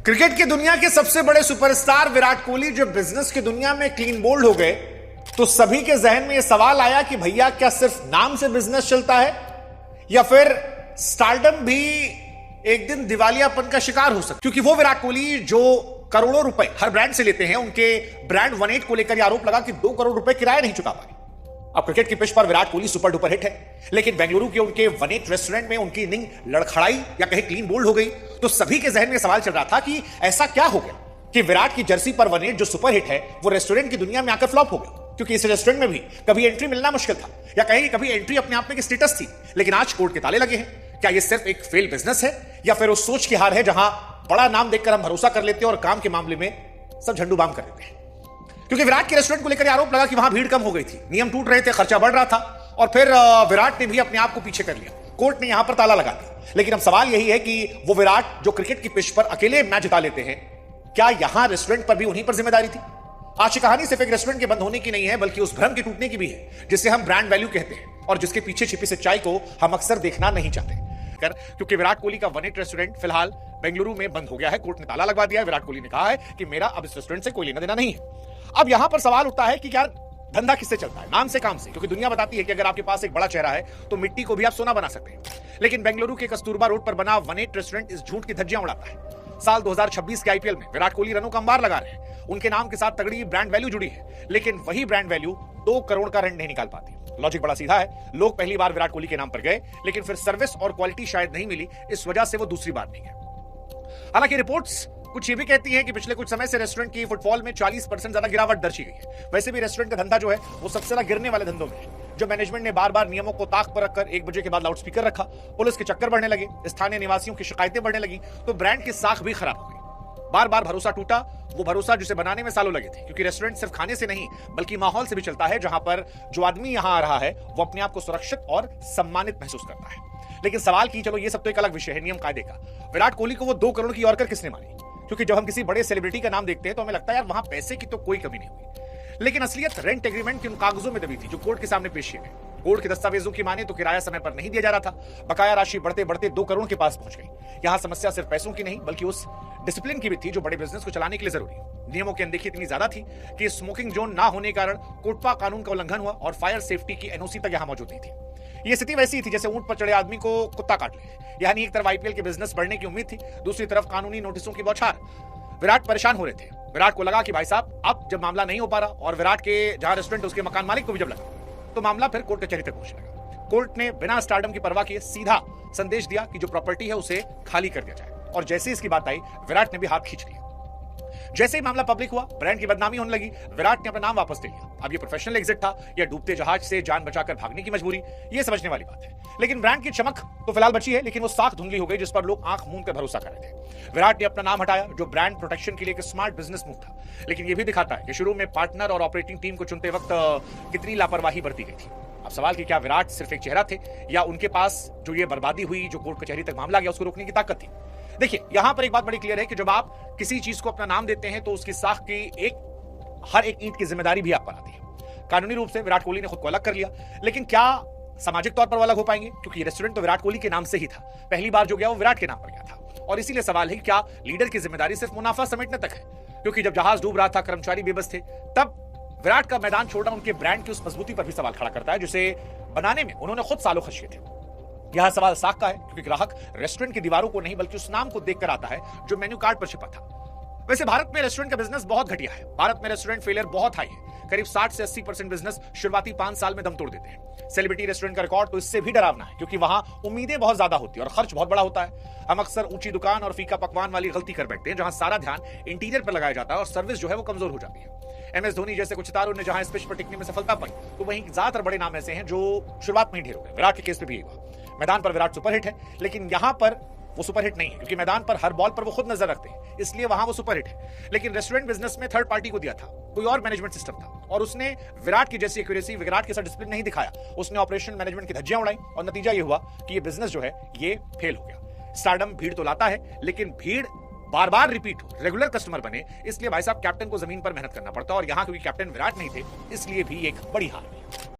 Cricket की दुनिया के सबसे बड़े सुपरस्टार विराट कोहली जब बिजनेस की दुनिया में क्लीन बोल्ड हो गए तो सभी के जहन में यह सवाल आया कि भैया क्या सिर्फ नाम से बिजनेस चलता है या फिर स्टारडम भी एक दिन दिवालियापन का शिकार हो सकता है। क्योंकि वो विराट कोहली जो करोड़ों रुपए हर ब्रांड से लेते हैं, उनके ब्रांड 18 को लेकर आरोप लगा कि 2 करोड़ रुपए किराया नहीं चुका पाए। अब क्रिकेट की पिच पर Virat Kohli super duper hit है, लेकिन बेंगलुरु के उनके 18 रेस्टोरेंट में उनकी इनिंग लड़खड़ाई या कहीं क्लीन बोल्ड हो गई तो सभी के जहन में सवाल चल रहा था कि ऐसा क्या हो गया कि विराट की जर्सी पर 18 जो सुपर हिट है वो रेस्टोरेंट की दुनिया में आकर फ्लॉप हो गया। क्योंकि इस रेस्टोरेंट में भी कभी एंट्री मिलना मुश्किल था या कहीं कभी एंट्री अपने आप में एक स्टेटस थी, लेकिन आज कोर्ट के ताले लगे हैं। क्या ये सिर्फ एक फेल बिजनेस है या फिर उस सोच की हार है जहां बड़ा नाम देखकर हम भरोसा कर लेते हैं और काम के मामले में सब झंडू बाम कर देते हैं। क्योंकि विराट के रेस्टोरेंट को लेकर आरोप लगा कि वहां भीड़ कम हो गई थी, नियम टूट रहे थे, खर्चा बढ़ रहा था और फिर विराट ने भी अपने आप को पीछे कर लिया। कोर्ट ने यहां पर ताला लगा दिया। लेकिन अब सवाल यही है कि वो विराट जो क्रिकेट की पिच पर अकेले मैच जिता लेते हैं, क्या यहां रेस्टोरेंट पर भी उन्हीं पर जिम्मेदारी थी? आज की कहानी सिर्फ एक रेस्टोरेंट के बंद होने की नहीं है, बल्कि उस भ्रम के टूटने की भी है जिसे हम ब्रांड वैल्यू कहते हैं और जिसके पीछे छिपी सच्चाई को हम अक्सर देखना नहीं चाहते। क्योंकि विराट कोहली का 18 रेस्टोरेंट फिलहाल बेंगलुरु में बंद हो गया है, कोर्ट ने ताला लगवा दिया है। विराट कोहली ने कहा है कि मेरा अब इस रेस्टोरेंट से कोई लेना देना नहीं है। अब यहां पर सवाल उठता है कि यार धंधा किससे चलता है, नाम से काम से? क्योंकि दुनिया बताती है कि अगर आपके पास एक बड़ा चेहरा है तो मिट्टी को भी आप सोना बना सकते हैं। लेकिन बेंगलुरु के कस्तूरबा रोड पर बना 18 रेस्टोरेंट इस झूठ की धज्जियां उड़ाता है। साल 2026 के आईपीएल में विराट कोहली रनों का अंबार लगा रहे हैं, उनके नाम के साथ तगड़ी ब्रांड वैल्यू जुड़ी है, लेकिन वही ब्रांड वैल्यू 2 करोड़ का रन नहीं निकाल पाती। लॉजिक बड़ा सीधा है, लोग पहली बार विराट कोहली के नाम पर गए, लेकिन फिर सर्विस और क्वालिटी शायद नहीं मिली, इस वजह से वो दूसरी बार नहीं गए। हालांकि रिपोर्ट्स कुछ ये भी कहती हैं कि पिछले कुछ समय से रेस्टोरेंट की फुटफॉल में 40% ज्यादा गिरावट दर्ज की गई है। वैसे भी रेस्टोरेंट का धंधा जो है वो सबसे ज्यादा गिरने वाले धंधों में है। जो मैनेजमेंट ने बार बार नियमों को ताक पर रखकर 1 बजे के बाद लाउडस्पीकर रखा, पुलिस के चक्कर बढ़ने लगे, स्थानीय निवासियों की शिकायतें बढ़ने लगी, तो ब्रांड की साख भी खराब हो गई। बार बार भरोसा टूटा, वो भरोसा जिसे बनाने में सालों लगे थे। क्योंकि रेस्टोरेंट सिर्फ खाने से नहीं बल्कि माहौल से भी चलता है, जहां पर जो आदमी यहां आ रहा है वो अपने आप को सुरक्षित और सम्मानित महसूस करता है। लेकिन सवाल की चलो ये सब तो एक अलग विषय है, नियम कायदे का। विराट कोहली को वो 2 करोड़ की यॉर्कर किसने मानी? क्योंकि जब हम किसी बड़े सेलिब्रिटी का नाम देखते हैं तो हमें लगता है यार वहां पैसे की तो कोई कमी नहीं हुई, लेकिन असलियत रेंट एग्रीमेंट के उन कागजों में दबी थी जो कोर्ट के सामने पेश किए गए। कोर्ट के दस्तावेजों की माने तो किराया समय पर नहीं दिया जा रहा था, बकाया राशि बढ़ते बढ़ते 2 करोड़ के पास पहुंच गई। यहां समस्या सिर्फ पैसों की नहीं बल्कि उस डिसिप्लिन की भी थी जो बड़े बिजनेस को चलाने के लिए जरूरी है। नियमों की अनदेखी इतनी ज्यादा थी कि स्मोकिंग जोन ना होने के कारण कोटपा कानून का उल्लंघन हुआ और फायर सेफ्टी की एनओसी तक यहां मौजूद नहीं थी। ये स्थिति वैसी थी जैसे ऊंट पर चढ़े आदमी को कुत्ता काट ले। यानी एक तरफ आईपीएल के बिजनेस बढ़ने की उम्मीद थी, दूसरी तरफ कानूनी नोटिसों की बौछार। विराट परेशान हो रहे थे। विराट को लगा कि भाई साहब अब जब मामला नहीं हो पा रहा और विराट के जहां रेस्टोरेंट उसके मकान मालिक को भी जब लगा तो मामला फिर कोर्ट कचहरी तक पहुंचने लगा। कोर्ट ने बिना स्टारडम की परवाह किए सीधा संदेश दिया कि जो प्रॉपर्टी है उसे खाली कर दिया जाए, और जैसे इसकी बात आई विराट ने भी हाथ खींच लिया। जैसे ही मामला पब्लिक हुआ, ब्रांड की बदनामी होने लगी, विराट ने अपना नाम वापस ले लिया। अब ये प्रोफेशनल एग्जिट था या डूबते जहाज से जान बचाकर भागने की मजबूरी, ये समझने वाली बात है। लेकिन ब्रांड की चमक तो फिलहाल बची है, लेकिन वो साख धुंधली हो गई जिस पर लोग आंख मूंद कर भरोसा कर रहे थे। विराट ने अपना नाम हटाया जो ब्रांड प्रोटेक्शन के लिए एक स्मार्ट बिजनेस मूव था, लेकिन ये भी दिखाता है कि शुरू में पार्टनर और ऑपरेटिंग टीम को चुनते वक्त कितनी लापरवाही बरती गई थी। अब सवाल कि क्या विराट सिर्फ एक चेहरा थे या उनके पास जो ये बर्बादी हुई, जो कोर्ट कचहरी तक मामला गया, उसको रोकने की ताकत थी? देखिए यहां पर एक बात बड़ी क्लियर है कि जब आप किसी चीज को अपना नाम देते हैं तो उसकी साख की हर एक ईंट की जिम्मेदारी भी आप पर आती है। कानूनी रूप से विराट कोहली ने खुद को अलग कर लिया, लेकिन क्या सामाजिक तौर पर वो अलग हो पाएंगे? क्योंकि रेस्टोरेंट तो विराट कोहली के नाम से ही था, पहली बार जो गया वो विराट के नाम पर गया था। और इसीलिए सवाल है कि क्या लीडर की जिम्मेदारी सिर्फ मुनाफा समेटने तक है? क्योंकि जब जहाज डूब रहा था, कर्मचारी बेबस थे, तब विराट का मैदान छोड़ना उनके ब्रांड की उस मजबूती पर भी सवाल खड़ा करता है जिसे बनाने में उन्होंने खुद सालों खर्च किए थे। यह सवाल साख का है क्योंकि ग्राहक रेस्टोरेंट की दीवारों को नहीं बल्कि उस नाम को देखकर आता है जो मेन्यू कार्ड पर छिपा था। वैसे भारत में रेस्टोरेंट का बिजनेस बहुत घटिया है। भारत में रेस्टोरेंट फेलियर बहुत हाई है। करीब 60 से 80% बिजनेस शुरुआती 5 साल में दम तोड़ देते हैं। सेलिब्रिटी रेस्टोरेंट का रिकॉर्ड तो इससे भी डरावना है क्योंकि वहां उम्मीदें बहुत ज्यादा होती है और खर्च बहुत बड़ा होता है। हम अक्सर ऊंची दुकान और फीका पकवान वाली गलती कर बैठते हैं जहां सारा ध्यान इंटीरियर पर लगाया जाता है और सर्विस जो है वो कमजोर हो जाती है। MS धोनी जैसे कुछ सितारों ने जहां इस पिच पर टिकने में सफलता पाई, तो वहीं ज्यादातर बड़े नाम ऐसे हैं जो शुरुआत में ही ढेर हो गए। विराट के केस में भी यही हुआ। मैदान पर विराट सुपरहिट है, लेकिन यहां पर वो सुपरहिट नहीं है क्योंकि मैदान पर हर बॉल पर वो खुद नजर रखते हैं, इसलिए वहां वो सुपरहिट है। लेकिन रेस्टोरेंट बिजनेस में थर्ड पार्टी को दिया था, कोई और मैनेजमेंट सिस्टम था और उसने विराट की जैसी एक्यूरेसी, विराट के साथ डिसिप्लिन नहीं दिखाया। उसने ऑपरेशन मैनेजमेंट की धज्जियां उड़ाई और नतीजा ये हुआ कि ये बिजनेस जो है ये फेल हो गया। स्टारडम भीड़ तो लाता है, लेकिन भीड़ बार बार रिपीट हो, रेगुलर कस्टमर बने, इसलिए भाई साहब कैप्टन को जमीन पर मेहनत करना पड़ता है और यहां क्योंकि कैप्टन विराट नहीं थे इसलिए भी एक बड़ी हार है।